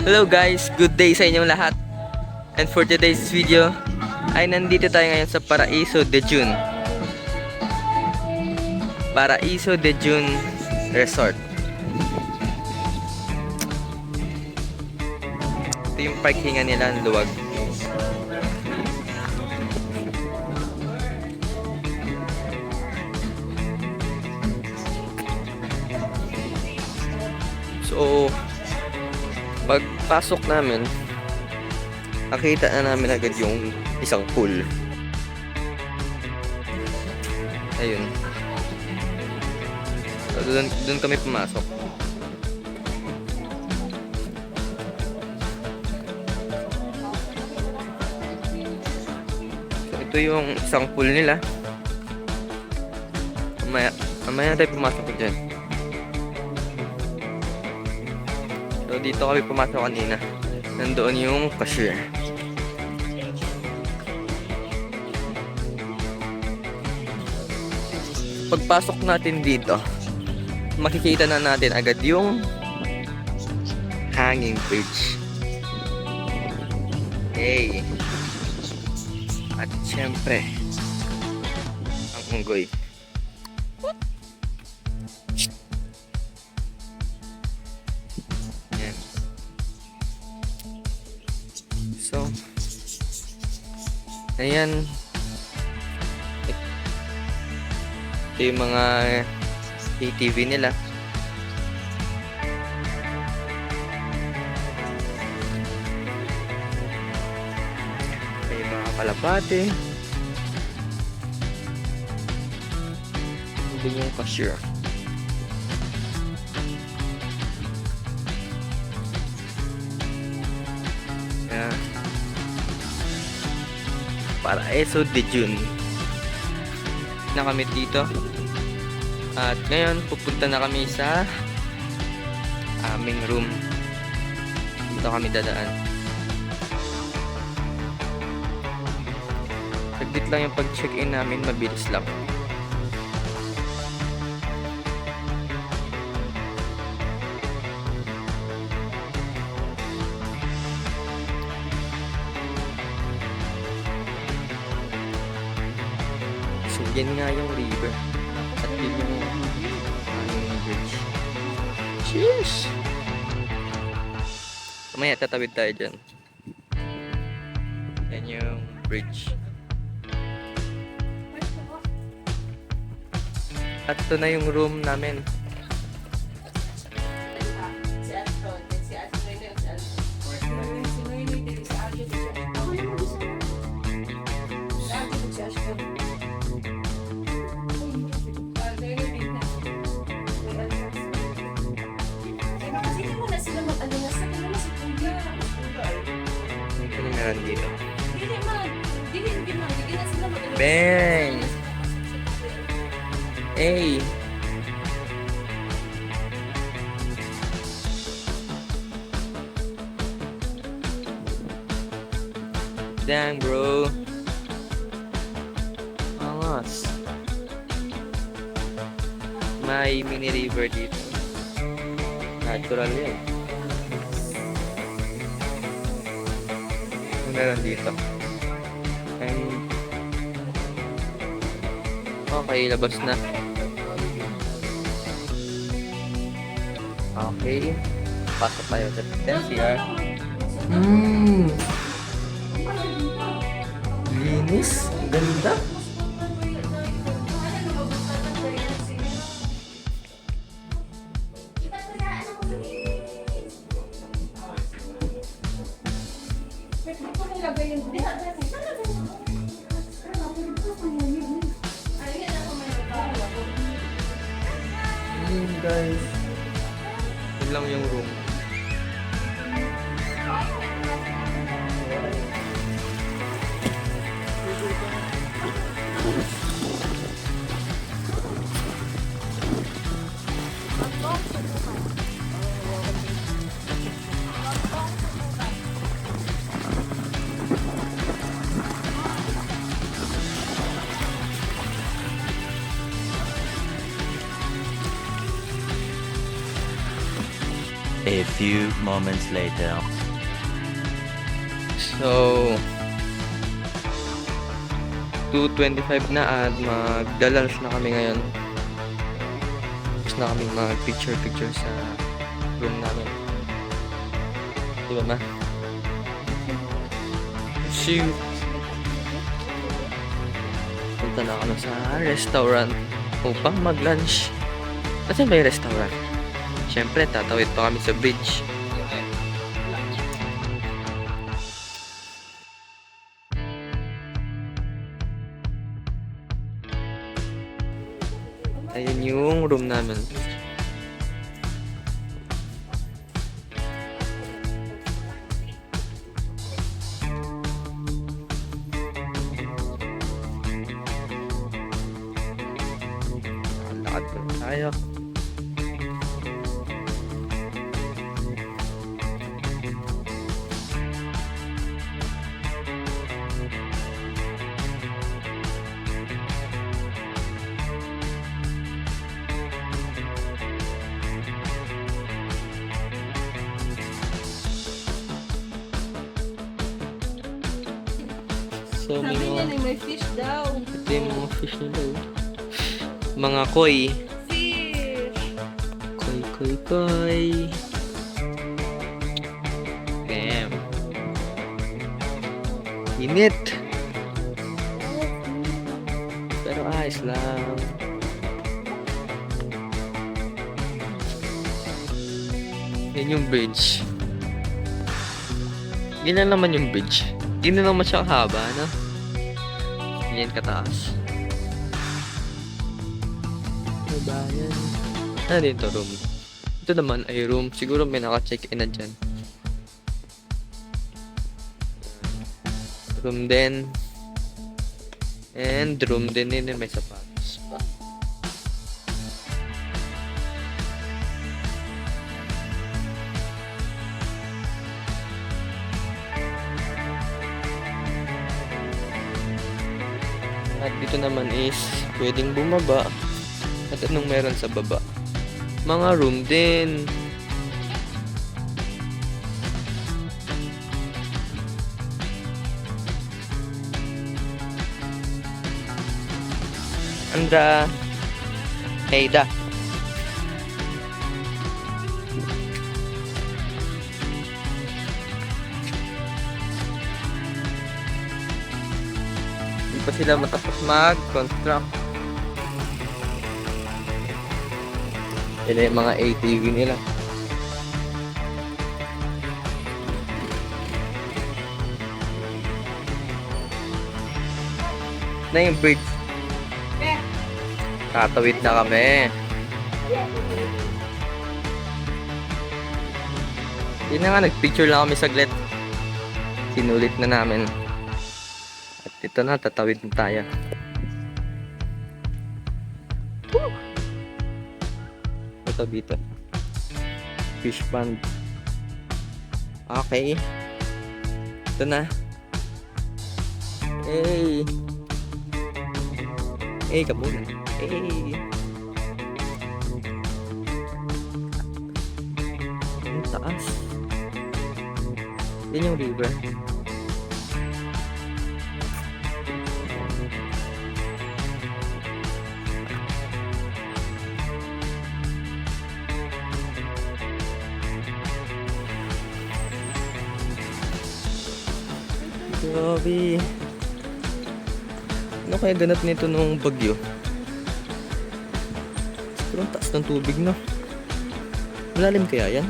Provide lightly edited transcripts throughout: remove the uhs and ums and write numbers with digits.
Hello guys, good day sa inyong lahat. And for today's video ay nandito tayo ngayon sa Paraiso de June. Paraiso de June Resort. Ito yung parkingan nila, ang luwag. So, pagpasok namin, nakita na namin agad yung isang pool. Ayun. So, dun kami pumasok. So, ito yung isang pool nila. Mamaya tayo pumasok dyan. So, dito kami pumasok kanina. Nandoon yung cashier. Pagpasok natin dito, makikita na natin agad yung hanging bridge. Hey! At syempre, ang unggoy. Yan. So, ayan. Ito yung mga ATV nila. May mga kalapate. Ito yung cashier. Ayan. Paraiso de June na kami dito. At ngayon pupunta na kami sa aming room. Dito kami dadaan. Saglit lang yung pag-check-in namin, mabilis lang. So yan nga yung river. At yun yung bridge. Cheers! Mamaya tatawid tayo dyan. Yan yung bridge. At ito na yung room namin. Ano meron dito? Bang! Hey! Dang bro! Angas! May mini river dito. Natural yan. Meron dito. And okay, labas na. Okay. Pasok tayo sa NCR. Linis. Ganda. Guys, yun lang yung room. A A few moments later. So, 2:25 na at magda-lunch na kami ngayon. Tapos na kami mag-picture sa room namin. Di ba, ma? See you. Punta na kami sa restaurant upang mag-lunch. Asan ba yung restaurant? Siyempre, tatawid pa kami sa bridge. Ayun yung room namin. Lakad pa tayo. So, Sabi niya na may fish daw. ito yung mga fish nila. Oh. Mga koi. Fish! Koi. Damn. Init. Pero ayos lang. Yan yung bridge. Yan lang naman yung bridge. Hindi na naman siya kahaba, no? Yan kataas. Ano ba yan? Ano dito, room? Ito naman ay room. Siguro may naka-check-in na dyan. Room din. And room din may sapatos pa. At dito naman is pwedeng bumaba. At anong meron sa baba? Mga room din. Andra. Hey da. Hindi pa sila matapos mag-construct. Yan yung mga ATV nila. Na yung bridge. Tatawid na kami. Yun na nga, nagpicture lang kami saglit. Sinulit na namin. At ito na, tatawid na tayo. Ito dito. Fish pond. Okay. Ito na. Hey! Hey, ka muna. Hey! Ang taas. Yan yung river. Grabe. Ano kaya ganap nito nung bagyo? Pero ang taas ng tubig, no? Malalim kaya yan?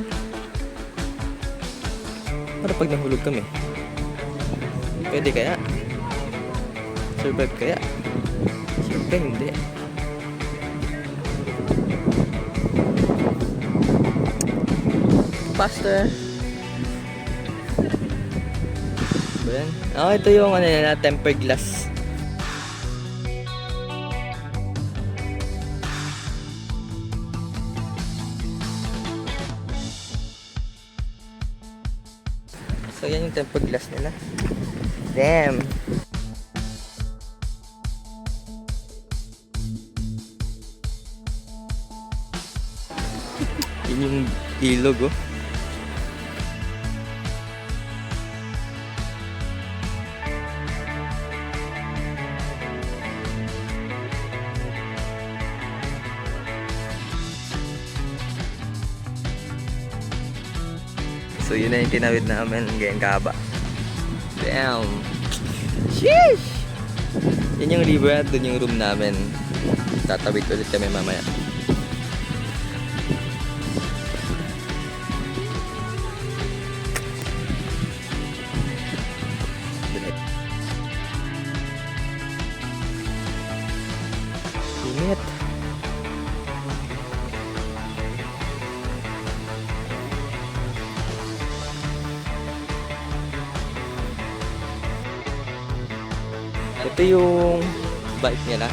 Para pag nahulog kami, pwede kaya? Survive kaya? Siyempre hindi. Faster! Ba yan? Oh, ito yung ano nila, tempered glass. So yan yung tempered glass nila. Damn! Yun yung ilog, oh. So yun na yung tinawid namin. Ganyan kaba. Damn. Sheesh! Yan yung river at dun yung room namin. Tatawid ulit kami mamaya. Init. Ito yung bike nila.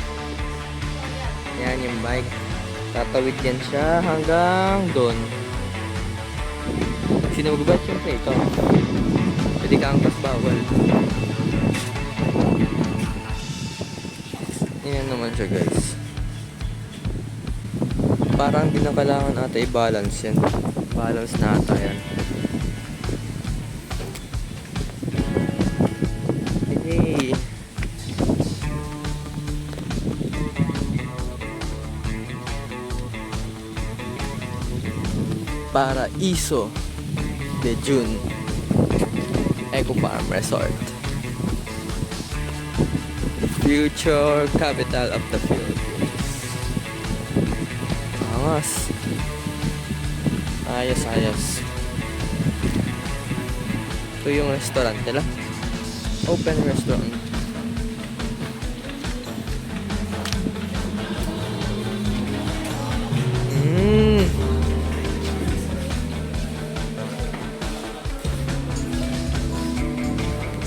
Yan yung bike. Tatawid yan siya hanggang doon. Sino magbabike? Siyempre ikaw. Pwede ka angkas, bawal. Yan naman siya, guys. Parang di na kailangan ata i-balance yan. Balance na ata yan. Yay! Paraiso de June Eco Farm Resort, future capital of the Philippines. Angas. Ayos. Ito yung restaurant nila. Open restaurant.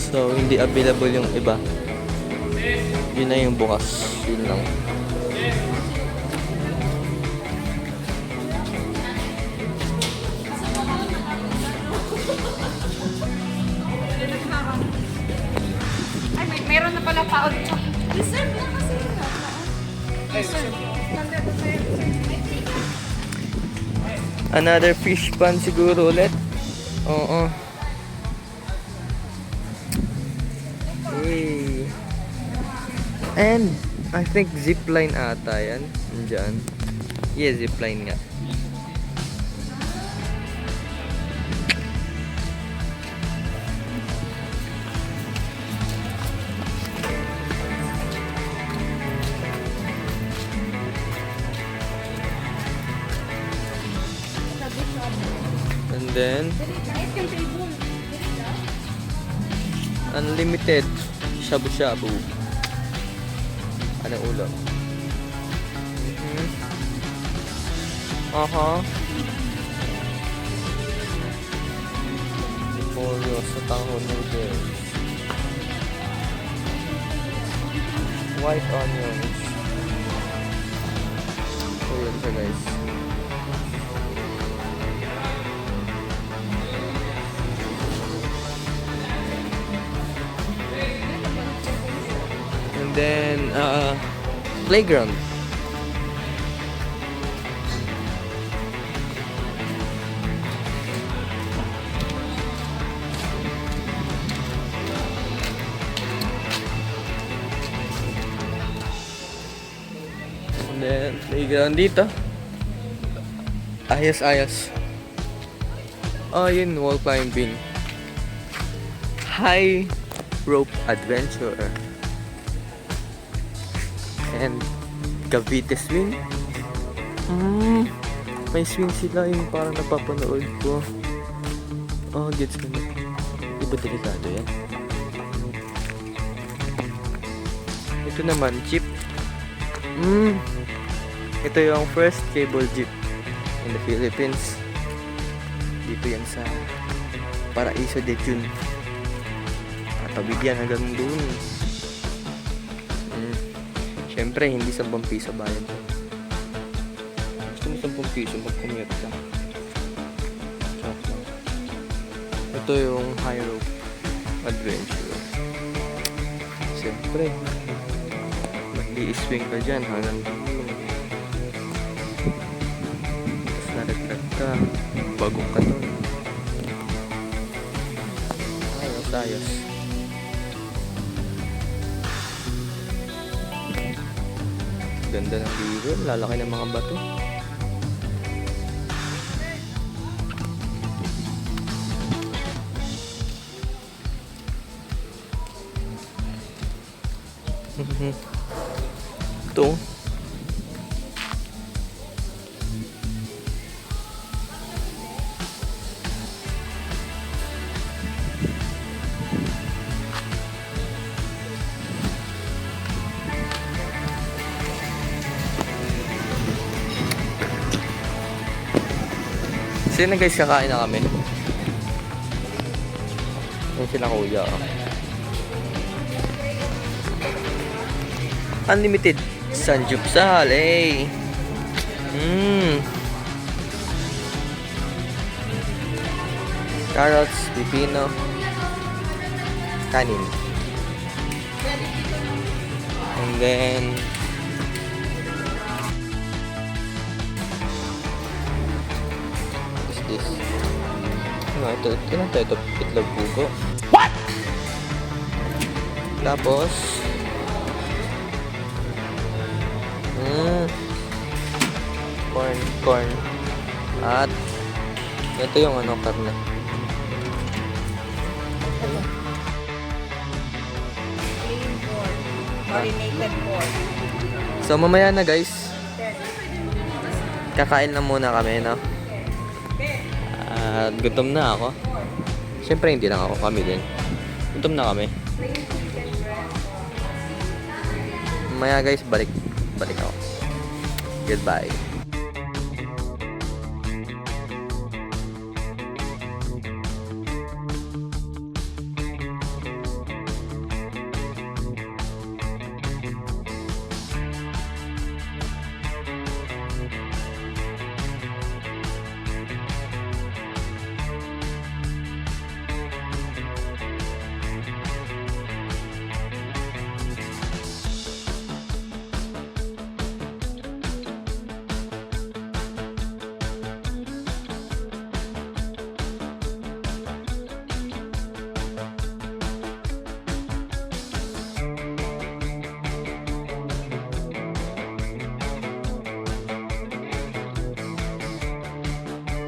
So, hindi available yung iba. Yun na yung bukas. Yun lang. Ay, meron na pala paod. Reserve na kasi. Reserve. Another fish pan siguro ulit. Oo. Hey. And I think zipline ata yan. Diyan. Yeah, zipline nga. And then unlimited shabu-shabu. Anong ulam? Pollo sa tanghon noodles. White onions. So yun siya, guys. And then playground. And then playground dito. Ayos. Oh, yun, wall climbing. High rope adventure. And Cavite swing. May swing sila yung parang napapanood ko. Oh, gets ko na. Di ba delikado yan? Ito naman, jeep. Ito yung first cable jeep in the Philippines. Dito yan sa Paraiso de June. Tawid yan hanggang doon. Siyempre, hindi 10 piso bayad. Gusto mo 10 piso, mag-commute ka. Ito yung high rope adventure. Siyempre, mag-i-swing ka dyan hanggang doon. Tapos naraglag ka, bagong ka doon. Ayos. Ganda ng river, lalaki ng mga bato. Ito. So yun na guys, kakain na kami. Yan sila kuya. Unlimited Sanjupsal, eh. Carrots, pipino, kanin. And then what's this? Ano ito? Ito itlog pugo. What? Tapos corn. At ito yung ano, karne. Plain pork. Marinated pork. So mamaya na guys, kakain na muna kami, no? At gutom na ako. Siyempre hindi lang ako, kami din. Gutom na kami. Mamaya guys, balik ako. Goodbye.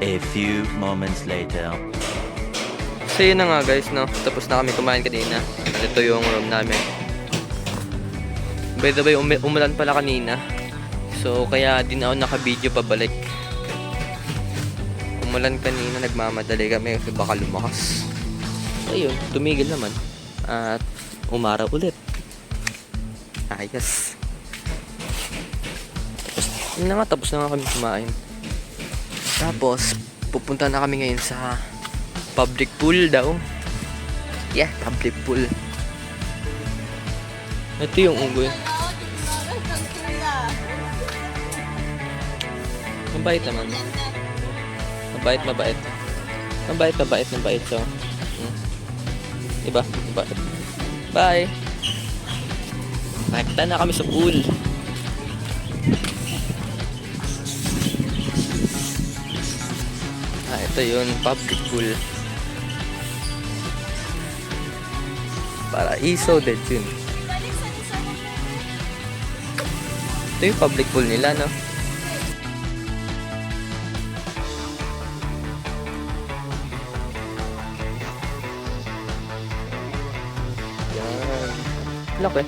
A few moments later. So yun na nga guys, no? Tapos na kami kumain kanina. Ito yung room namin. By the way, umulan pala kanina. So kaya din ako naka-video pabalik. Umulan kanina, nagmamadali kami kasi baka lumakas. So yun, tumigil naman. At umaraw ulit. Ayos. Yun na nga, tapos na nga kami kumain. Tapos, pupunta na kami ngayon sa public pool daw. Yeah, public pool. Ito yung unggoy. Mabait naman. Mabait. Mabait. So, diba? Mabait. Bye! Nakita na kami sa pool. Ito yun, public pool. Paraiso del Jun. Ito yung public pool nila, no? Yan. Laki.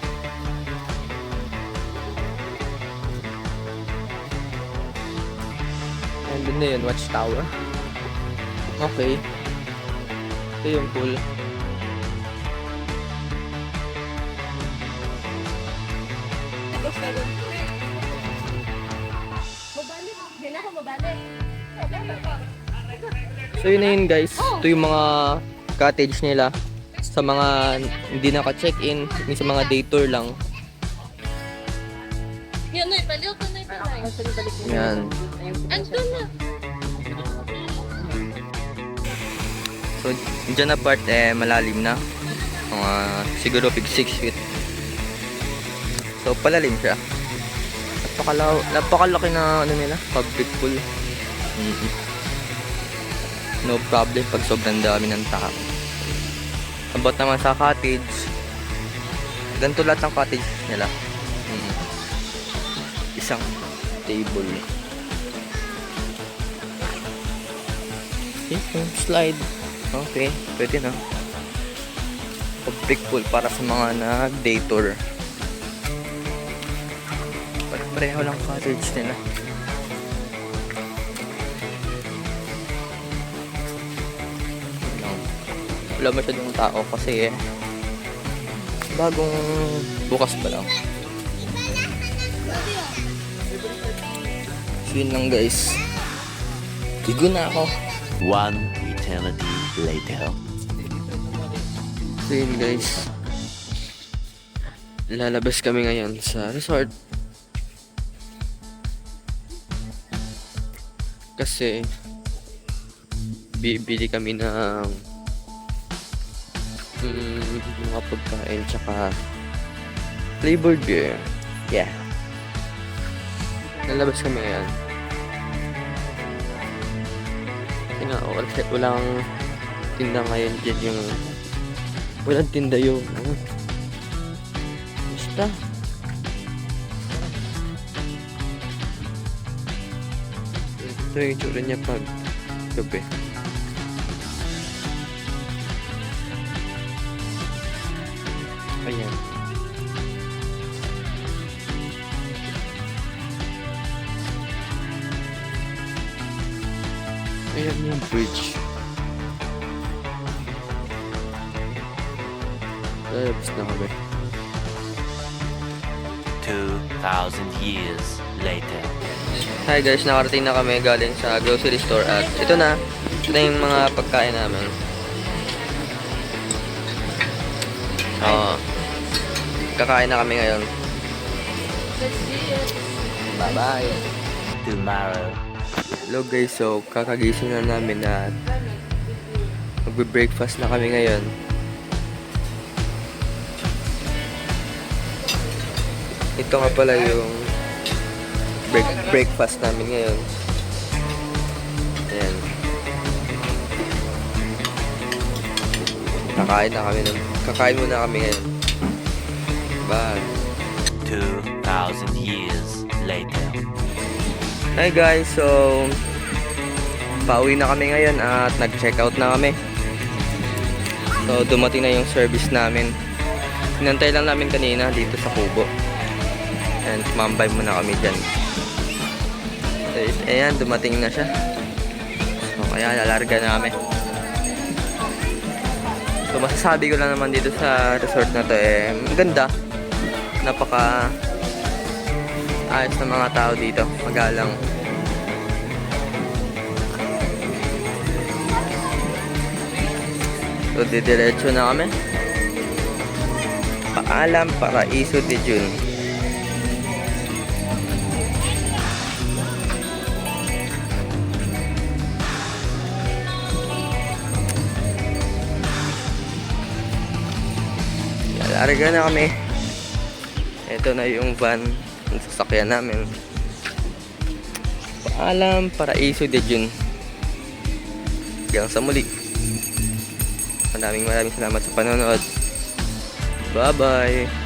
And doon na yun, watchtower. Okay. Ito yung pool. So yun na yun guys. Ito yung mga cottage nila. Sa mga hindi naka-check-in, yung sa mga day tour lang. Yan na, ibaliw ko na ito. Yan. Andun na. So, dyan na part malalim na. Mga siguro 6 feet. So, palalim siya. Napakalaki na ano nila, public pool. No problem pag sobrang dami ng tao. About naman sa cottage, ganito lahat ng cottage nila. Isang table. Okay, slide. Okay, pwede na. Public pool para sa mga nag-day tour. Pareho lang cottage nila. Wala masyadong tao kasi bagong bukas pa lang. So yun lang guys. Ligo na ako. One eternity later. So yun guys. Lalabas kami ngayon sa resort. Kasi bibili kami ng mga pagkain tsaka flavored beer. Yeah. Lalabas kami ngayon. Kasi nga, walang tinda ngayon dyan yung walang tinda yung basta. Ito yung itsura niya pag gabi. Ayan. Ayan yung bridge. Lalabas na kami. 2,000 years later. Hi guys, nakarating na kami galing sa grocery store at ito na yung mga pagkain namin. Kakain na kami ngayon. Bye bye. Tomorrow. Hello guys, so kakagising na namin at magbe-breakfast na kami ngayon. Ito nga pala yung breakfast namin ngayon. Ayan. Kakain muna kami ngayon. Bye. 2,000 years later. Hi guys, so pauwi na kami ngayon at nag-check out na kami. So dumating na yung service namin. Hinantay lang namin kanina dito sa Kubo. And mambay muna kami dyan. Ayan, dumating na siya. So kaya lalarga na kami. So masasabi ko lang naman dito sa resort na to maganda. Napaka ayos na mga tao dito. Magalang. So didiretso na kami. Paalam, Paraiso de June. Larga na kami. Ito na yung van, yung sasakyan namin. Paalam, Paraiso de June. Hanggang sa muli. Maraming salamat sa panonood. Bye bye.